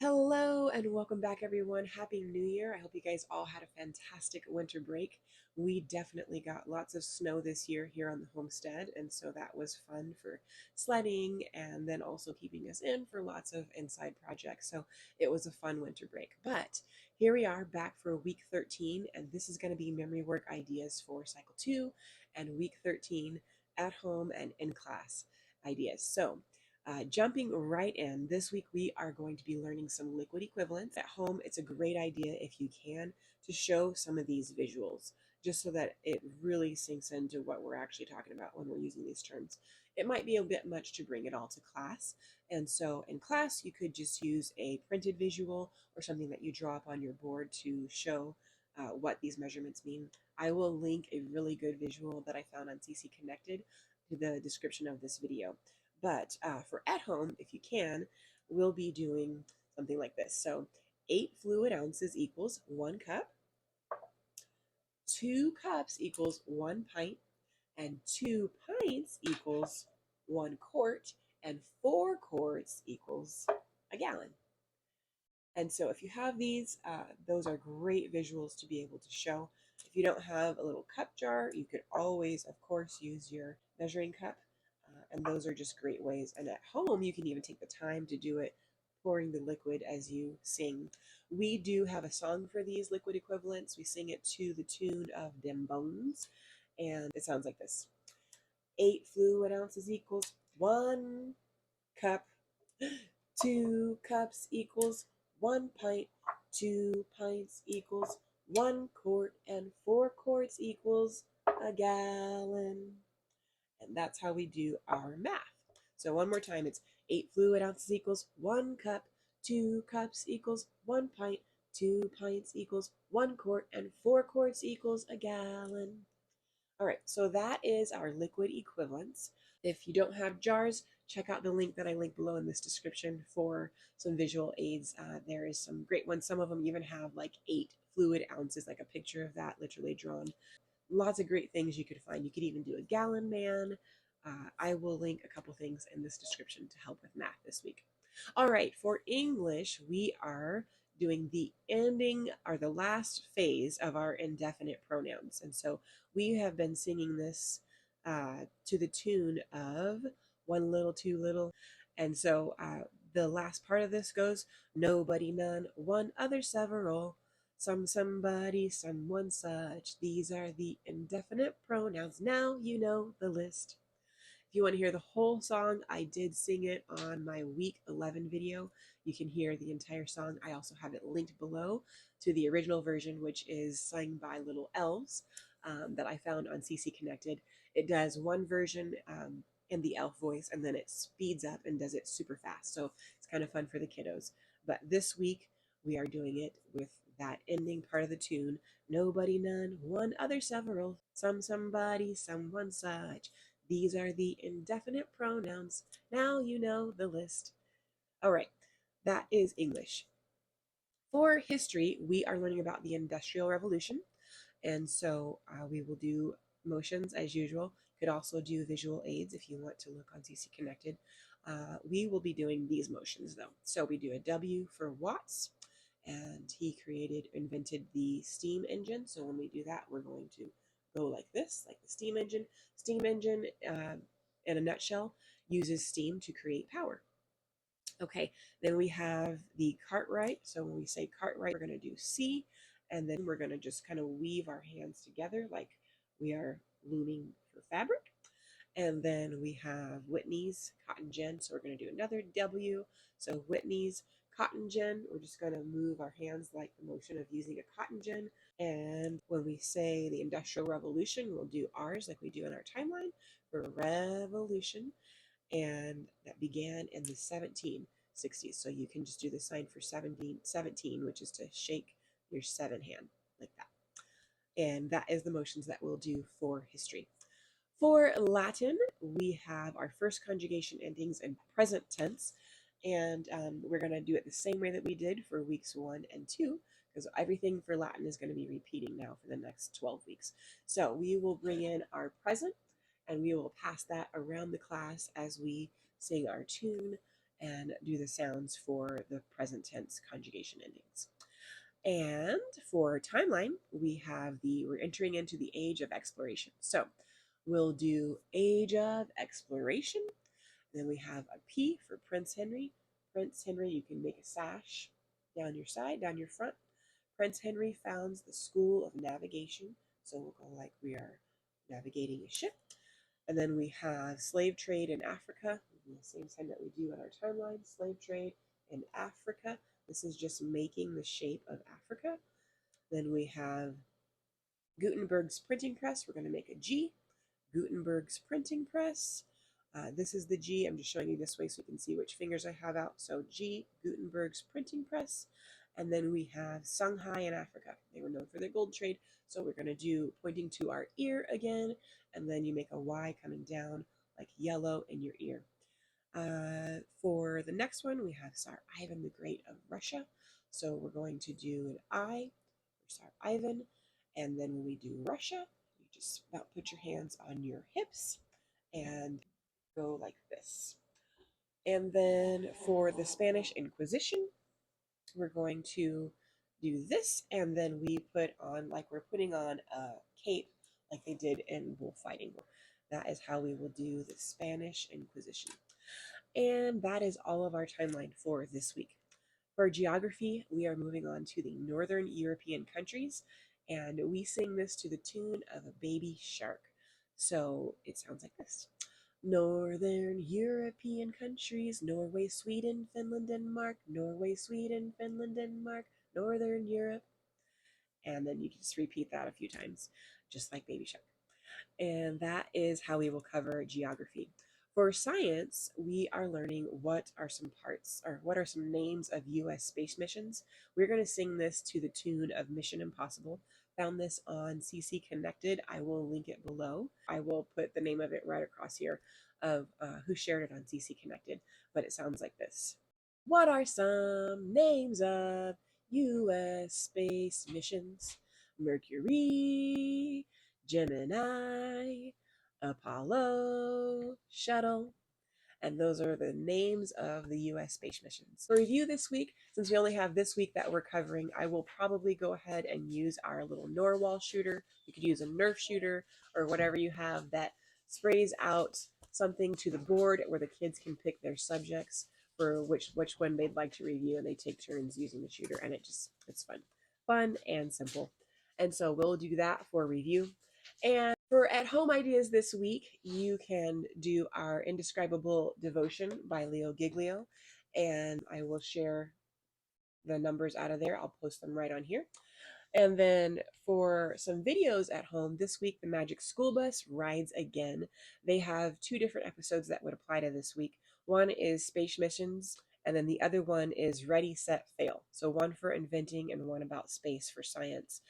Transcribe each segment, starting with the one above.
Hello and welcome back, everyone. Happy New Year. I hope you guys all had a fantastic winter break. We definitely got lots of snow this year here on the homestead, and so that was fun for sledding and then also keeping us in for lots of inside projects. So it was a fun winter break. But here we are back for week 13, and this is going to be memory work ideas for cycle 2 and week 13 at home and in class ideas. So jumping right in, this week we are going to be learning some liquid equivalents. At home, it's a great idea if you can to show some of these visuals, just so that it really sinks into what we're actually talking about when we're using these terms. It might be a bit much to bring it all to class, and so in class you could just use a printed visual or something that you draw up on your board to show what these measurements mean. I will link a really good visual that I found on CC Connected to the description of this video. But for at home, if you can, we'll be doing something like this. So 8 fluid ounces equals 1 cup, 2 cups equals 1 pint, and 2 pints equals 1 quart, and 4 quarts equals a gallon. And so if you have these, those are great visuals to be able to show. If you don't have a little cup jar, you could always, of course, use your measuring cup. And those are just great ways. And at home, you can even take the time to do it, pouring the liquid as you sing. We do have a song for these liquid equivalents. We sing it to the tune of Dem Bones. And it sounds like this: 8 fluid ounces equals 1 cup. 2 cups equals 1 pint, 2 pints equals 1 quart, and 4 quarts equals a gallon. And that's how we do our math. So one more time, it's 8 fluid ounces equals 1 cup, 2 cups equals 1 pint, 2 pints equals 1 quart, and 4 quarts equals a gallon. All right, so that is our liquid equivalents. If you don't have jars, check out the link that I link below in this description for some visual aids. There is some great ones. Some of them even have like 8 fluid ounces, like a picture of that literally drawn. Lots of great things you could find. You could even do a gallon man. I will link a couple things in this description to help with math this week. All right, for English, we are doing the ending or the last phase of our indefinite pronouns. And so we have been singing this to the tune of one little, two little. And so the last part of this goes nobody, none, one, other, several, some, somebody, someone, such. These are the indefinite pronouns. Now you know the list. If you want to hear the whole song, I did sing it on my week 11 video. You can hear the entire song. I also have it linked below to the original version, which is sung by Little Elves, that I found on CC Connected. It does one version in the elf voice, and then it speeds up and does it super fast. So it's kind of fun for the kiddos. But this week, we are doing it with that ending part of the tune. Nobody, none, one, other, several, some, somebody, someone, such. These are the indefinite pronouns. Now you know the list. All right, that is English. For history, we are learning about the Industrial Revolution. And so we will do motions as usual. Could also do visual aids if you want to look on CC Connected. We will be doing these motions though. So we do a W for Watts, and he invented the steam engine. So when we do that, we're going to go like this, like the steam engine. Steam engine, in a nutshell, uses steam to create power. Okay, then we have the Cartwright. So when we say Cartwright, we're going to do C, and then we're going to just kind of weave our hands together like we are looming for fabric. And then we have Whitney's cotton gin. So we're going to do another W. So Whitney's cotton gin, we're just going to move our hands like the motion of using a cotton gin. And when we say the Industrial Revolution, we'll do R's like we do in our timeline for revolution. And that began in the 1760s. So you can just do the sign for 17, which is to shake your 7 hand like that. And that is the motions that we'll do for history. For Latin, we have our first conjugation endings in present tense, and we're going to do it the same way that we did for weeks 1 and 2, because everything for Latin is going to be repeating now for the next 12 weeks. So we will bring in our present, and we will pass that around the class as we sing our tune, and do the sounds for the present tense conjugation endings. And for timeline, we're entering into the age of exploration. So we'll do age of exploration. Then we have a P for Prince Henry. Prince Henry, you can make a sash down your side, down your front. Prince Henry founds the School of Navigation. So we'll go like we are navigating a ship. And then we have slave trade in Africa, the same time that we do in our timeline, slave trade in Africa. This is just making the shape of Africa. Then we have Gutenberg's printing press. We're going to make a G. Gutenberg's printing press. This is the G. I'm just showing you this way so you can see which fingers I have out. So G, Gutenberg's printing press. And then we have Shanghai in Africa. They were known for their gold trade. So we're going to do pointing to our ear again. And then you make a Y coming down like yellow in your ear. For the next one, we have Tsar Ivan the Great of Russia. So we're going to do an I for Tsar Ivan. And then when we do Russia, you just about put your hands on your hips and go like this. And then for the Spanish Inquisition, we're going to do this, and then we put on, like we're putting on a cape like they did in bullfighting. That is how we will do the Spanish Inquisition. And that is all of our timeline for this week. For geography, we are moving on to the Northern European countries, and we sing this to the tune of a baby shark. So it sounds like this. Northern European countries, Norway, Sweden, Finland, Denmark, Norway, Sweden, Finland, Denmark, Northern Europe. And then you can just repeat that a few times, just like baby shark. And that is how we will cover geography. For science, we are learning what are some names of U.S. space missions. We're going to sing this to the tune of Mission Impossible. Found this on CC Connected. I will link it below. I will put the name of it right across here of who shared it on CC Connected, but it sounds like this. What are some names of U.S. space missions? Mercury, Gemini, Apollo, Shuttle, and those are the names of the U.S. space missions. For review this week, since we only have this week that we're covering, I will probably go ahead and use our little Norwal shooter. You could use a Nerf shooter or whatever you have that sprays out something to the board where the kids can pick their subjects for which one they'd like to review, and they take turns using the shooter, and it's fun and simple. And so we'll do that for review. And for at-home ideas this week, you can do our Indescribable devotion by Leo Giglio, and I will share the numbers out of there. I'll post them right on here. And then for some videos at home, this week, the Magic School Bus rides again. They have 2 different episodes that would apply to this week. One is Space Missions, and then the other one is Ready, Set, Fail. So one for inventing and one about space for science.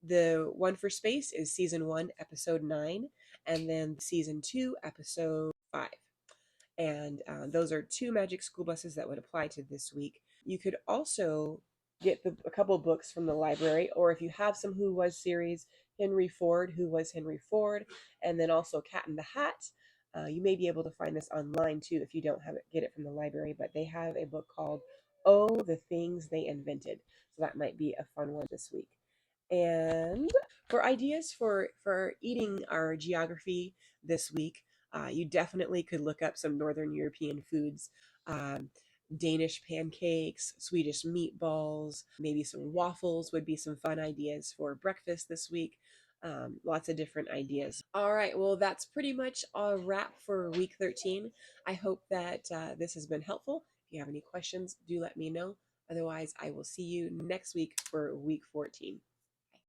The one for space is season 1, episode 9, and then season 2, episode 5. And those are 2 Magic School Buses that would apply to this week. You could also get a couple books from the library, or if you have some Who Was series, Henry Ford, Who Was Henry Ford, and then also Cat in the Hat. You may be able to find this online too if you don't get it from the library, but they have a book called Oh, the Things They Invented. So that might be a fun one this week. And for ideas for eating our geography this week, you definitely could look up some Northern European foods. Danish pancakes, Swedish meatballs, maybe some waffles would be some fun ideas for breakfast this week. Lots of different ideas. All right, well, that's pretty much a wrap for week 13. I hope that this has been helpful. If you have any questions, do let me know. Otherwise, I will see you next week for week 14.